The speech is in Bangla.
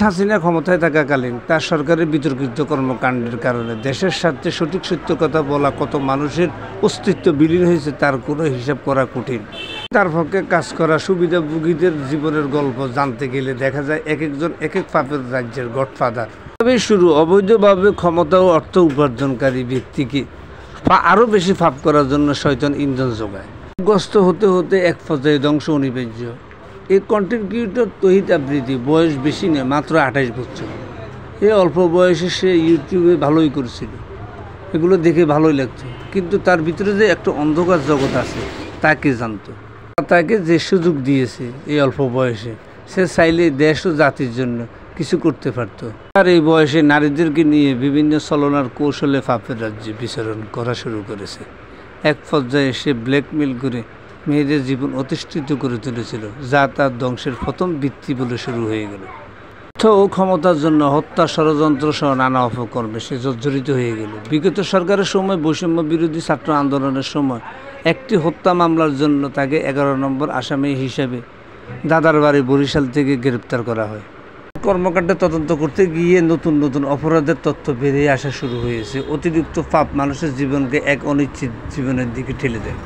হাসিনা ক্ষমতায় থাকাকালীন তার সরকারের বিতর্কিত কর্মকাণ্ডের কারণে দেশের স্বার্থে সঠিক সত্য কথা বলা কত মানুষের অস্তিত্ব বিলীন হয়েছে তার কোনো হিসাব করা কঠিন। তার পক্ষে কাজ করা সুবিধাভোগীদের জীবনের গল্প জানতে গেলে দেখা যায় এক একজন এক এক পাপের রাজ্যের গডফাদার। তবে শুরু অবৈধভাবে ক্ষমতা ও অর্থ উপার্জনকারী ব্যক্তিকে আরও বেশি ফাপ করার জন্য শয়তান ইন্ধন যোগায়। গ্রস্ত হতে হতে এক পর্যায়ে ধ্বংস অনিবার্য। এই কন্টেন্ট ক্রিয়েটর তহিদ আফ্রিদি বয়স বেশি নয়, মাত্র 28 বছর। এই অল্প বয়সে সে ইউটিউবে ভালোই করছিল, এগুলো দেখে ভালোই লাগতো, কিন্তু তার ভিতরে যে একটা অন্ধকার জগৎ আছে তা কে জানতো। তাকে যে সুযোগ দিয়েছে এই অল্প বয়সে, সে চাইলে দেশ ও জাতির জন্য কিছু করতে পারত। আর এই বয়সে নারীদেরকে নিয়ে বিভিন্ন ছলনার কৌশলে পাপের রাজ্যে বিচরণ করা শুরু করেছে। এক পর্যায়ে সে ব্ল্যাকমেল করে মেয়েদের জীবন অতিষ্ঠিত করে তুলেছিল, যা তার ধ্বংসের প্রথম ভিত্তি বলে শুরু হয়ে গেল। অর্থ ও ক্ষমতার জন্য হত্যা, ষড়যন্ত্র সহ নানা অপকর্মে সে জর্জরিত হয়ে গেল। বিগত সরকারের সময় বৈষম্য বিরোধী ছাত্র আন্দোলনের সময় একটি হত্যা মামলার জন্য তাকে 11 নম্বর আসামি হিসেবে দাদার বাড়ি বরিশাল থেকে গ্রেপ্তার করা হয়। কর্মকাণ্ডে তদন্ত করতে গিয়ে নতুন নতুন অপরাধের তথ্য বেরিয়ে আসা শুরু হয়েছে। অতিরিক্ত পাপ মানুষের জীবনকে এক অনিশ্চিত জীবনের দিকে ঠেলে দেয়।